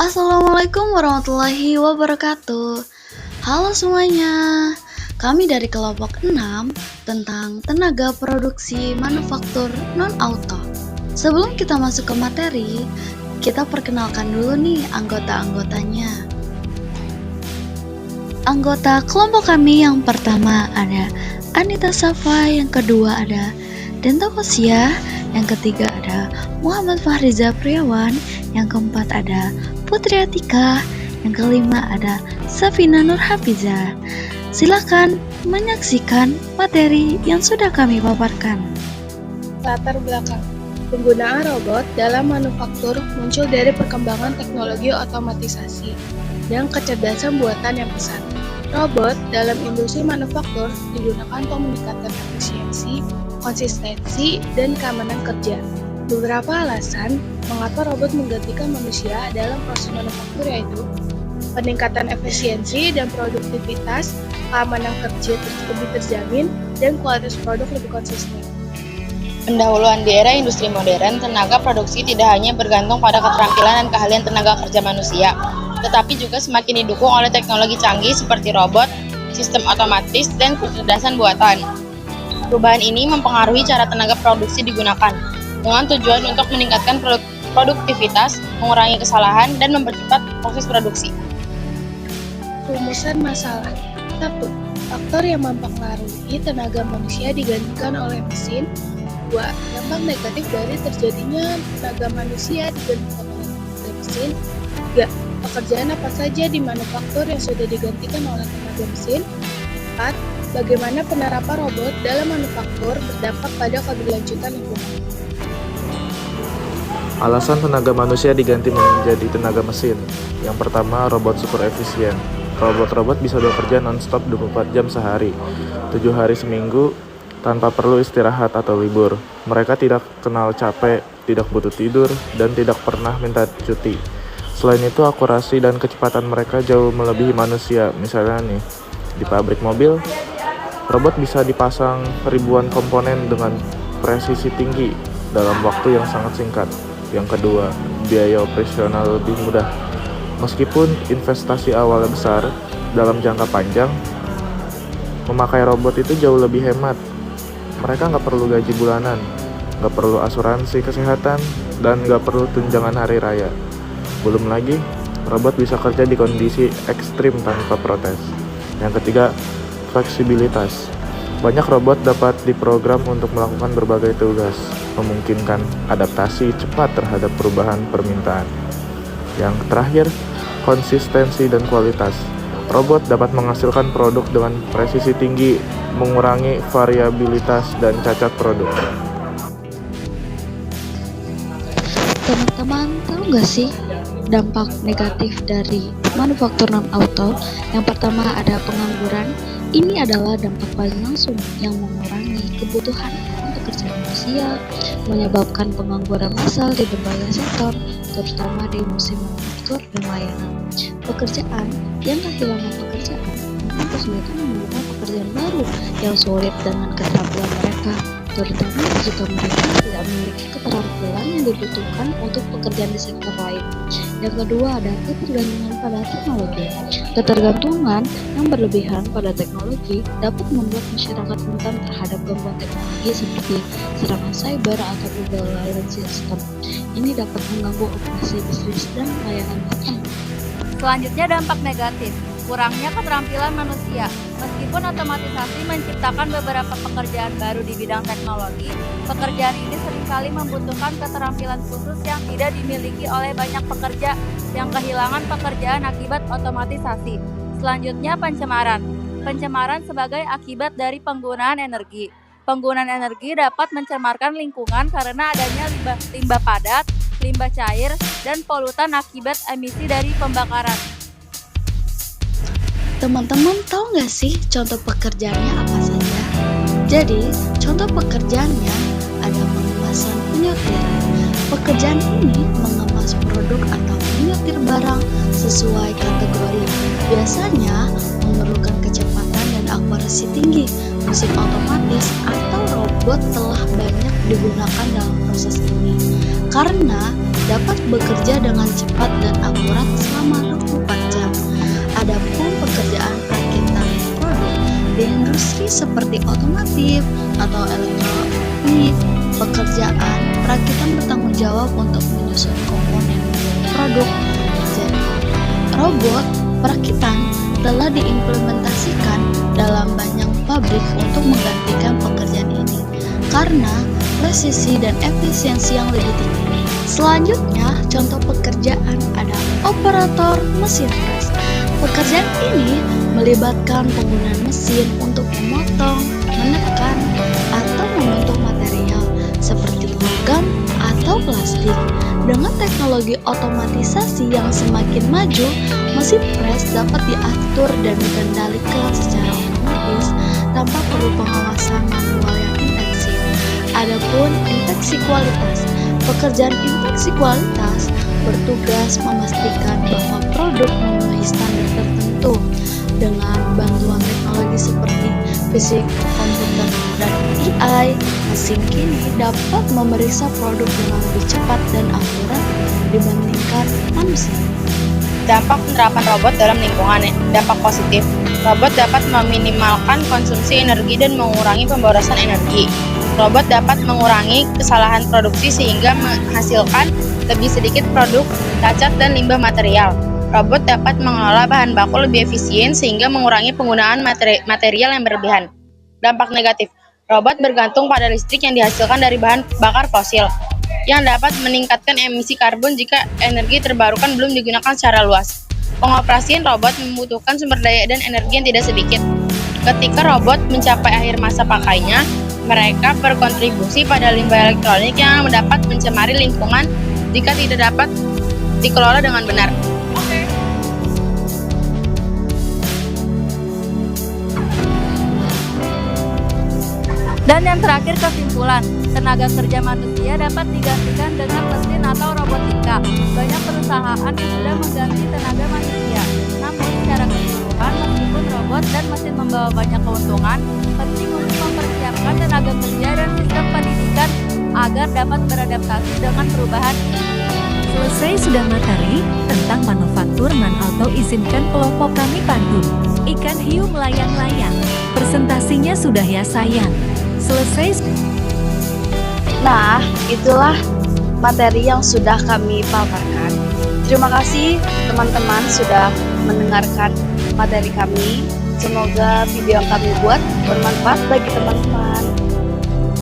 Assalamualaikum warahmatullahi wabarakatuh. Halo semuanya. Kami dari kelompok 6 tentang tenaga produksi manufaktur non-auto. Sebelum kita masuk ke materi, kita perkenalkan dulu nih anggota-anggotanya. Anggota kelompok kami yang pertama ada Anita Safa, yang kedua ada Dento Kosia, yang ketiga ada Muhammad Fahriza Priawan, yang keempat ada Putri Atika, yang kelima ada Safina Nur Hafiza. Silakan menyaksikan materi yang sudah kami paparkan. Latar belakang penggunaan robot dalam manufaktur muncul dari perkembangan teknologi otomatisasi dan kecerdasan buatan yang pesat. Robot dalam industri manufaktur digunakan untuk meningkatkan efisiensi, konsistensi, dan keamanan kerja. Beberapa alasan mengapa robot menggantikan manusia dalam proses manufaktur yaitu peningkatan efisiensi dan produktivitas, keamanan kerja lebih terjamin, dan kualitas produk lebih konsisten. Pendahuluan di era industri modern, tenaga produksi tidak hanya bergantung pada keterampilan dan keahlian tenaga kerja manusia, tetapi juga semakin didukung oleh teknologi canggih seperti robot, sistem otomatis, dan kecerdasan buatan. Perubahan ini mempengaruhi cara tenaga produksi digunakan, dengan tujuan untuk meningkatkan produktivitas, mengurangi kesalahan, dan mempercepat proses produksi. Rumusan masalah 1. Faktor yang mempengaruhi tenaga manusia digantikan oleh mesin. 2. Dampak negatif dari terjadinya tenaga manusia digantikan oleh mesin. 3. Pekerjaan apa saja di manufaktur yang sudah digantikan oleh tenaga mesin. 4. Bagaimana penerapan robot dalam manufaktur berdampak pada keberlanjutan lingkungan. Alasan tenaga manusia diganti menjadi tenaga mesin. Yang pertama, robot super efisien. Robot-robot bisa bekerja non-stop 24 jam sehari, 7 hari seminggu, tanpa perlu istirahat atau libur. Mereka tidak kenal capek, tidak butuh tidur, dan tidak pernah minta cuti. Selain itu, akurasi dan kecepatan mereka jauh melebihi manusia. Misalnya nih, di pabrik mobil, robot bisa dipasang ribuan komponen dengan presisi tinggi dalam waktu yang sangat singkat. Yang kedua, biaya operasional lebih mudah. Meskipun investasi awalnya besar, dalam jangka panjang, memakai robot itu jauh lebih hemat. Mereka nggak perlu gaji bulanan, nggak perlu asuransi kesehatan, dan nggak perlu tunjangan hari raya. Belum lagi, robot bisa kerja di kondisi ekstrim tanpa protes. Yang ketiga, fleksibilitas. Banyak robot dapat diprogram untuk melakukan berbagai tugas, memungkinkan adaptasi cepat terhadap perubahan permintaan. Yang terakhir, konsistensi dan kualitas. Robot dapat menghasilkan produk dengan presisi tinggi, mengurangi variabilitas dan cacat produk. Teman-teman tahu nggak sih dampak negatif dari manufaktur non-auto? Yang pertama ada pengangguran. Ini adalah dampak paling langsung yang mengurangi kebutuhan pekerja manusia, menyebabkan pengangguran massal di berbagai sektor, terutama di industri manufaktur dan layanan. Pekerjaan yang kehilangan pekerjaan akan kesulitan menemukan pekerjaan baru yang sulit dengan keterampilan mereka, terutama jika mereka tidak memiliki keterampilan yang dibutuhkan untuk pekerjaan di sektor lain. Yang kedua ada ketergantungan pada teknologi. Ketergantungan yang berlebihan pada teknologi dapat membuat masyarakat rentan terhadap gangguan teknologi seperti serangan cyber atau kegagalan sistem. Ini dapat mengganggu operasi bisnis dan layanan bahkan. Selanjutnya dampak negatif, kurangnya keterampilan manusia. Meskipun otomatisasi menciptakan beberapa pekerjaan baru di bidang teknologi, pekerjaan ini seringkali membutuhkan keterampilan khusus yang tidak dimiliki oleh banyak pekerja yang kehilangan pekerjaan akibat otomatisasi. Selanjutnya pencemaran. Pencemaran sebagai akibat dari penggunaan energi. Penggunaan energi dapat mencemarkan lingkungan karena adanya limbah padat, limbah cair, dan polutan akibat emisi dari pembakaran. Teman-teman tahu nggak sih contoh pekerjaannya apa saja? Jadi, contoh pekerjaannya ada pengemasan penyortiran. Pekerjaan ini mengemas produk atau menyortir barang sesuai kategori. Biasanya memerlukan kecepatan dan akurasi tinggi, mesin otomatis atau robot robot telah banyak digunakan dalam proses ini karena dapat bekerja dengan cepat dan akurat selama 24 jam. Adapun pekerjaan perakitan produk di industri seperti otomotif atau elektronik, pekerjaan perakitan bertanggung jawab untuk menyusun komponen produk. Jadi, robot perakitan telah diimplementasikan dalam banyak pabrik untuk menggantikan pekerjaan ini karena presisi dan efisiensi yang lebih tinggi. Selanjutnya, contoh pekerjaan ada operator mesin pres. Pekerjaan ini melibatkan penggunaan mesin untuk memotong, menekan, atau membentuk material seperti logam atau plastik. Dengan teknologi otomatisasi yang semakin maju, mesin pres dapat diatur dan dikendalikan secara otomatis tanpa perlu pengawasan manual yang intensif. Adapun inspeksi kualitas, pekerjaan inspeksi kualitas bertugas memastikan bahwa produk memenuhi standar tertentu dengan bantuan teknologi seperti fisik komputer dan AI. Mesin kini dapat memeriksa produk dengan lebih cepat dan akurat dibandingkan manusia. Dampak penerapan robot dalam lingkungan. Dampak positif, robot dapat meminimalkan konsumsi energi dan mengurangi pemborosan energi. Robot dapat mengurangi kesalahan produksi sehingga menghasilkan lebih sedikit produk, cacat, dan limbah material. Robot dapat mengelola bahan baku lebih efisien sehingga mengurangi penggunaan material yang berlebihan. Dampak negatif, robot bergantung pada listrik yang dihasilkan dari bahan bakar fosil, yang dapat meningkatkan emisi karbon jika energi terbarukan belum digunakan secara luas. Pengoperasian robot membutuhkan sumber daya dan energi yang tidak sedikit. Ketika robot mencapai akhir masa pakainya, mereka berkontribusi pada limbah elektronik yang dapat mencemari lingkungan jika tidak dapat dikelola dengan benar. Dan yang terakhir, kesimpulan, tenaga kerja manusia dapat digantikan dengan mesin atau robotika. Banyak perusahaan yang sudah mengganti tenaga manusia. Namun secara keseluruhan, meskipun robot dan mesin membawa banyak keuntungan, penting untuk mempersiapkan tenaga kerja dan sistem pendidikan agar dapat beradaptasi dengan perubahan. Selesai sudah materi tentang manufaktur non-auto, izinkan kelompok kami pantun. Ikan hiu melayang-layang, presentasinya sudah ya sayang. Selesai. Nah, itulah materi yang sudah kami paparkan. Terima kasih teman-teman sudah mendengarkan materi kami. Semoga video yang kami buat bermanfaat bagi teman-teman.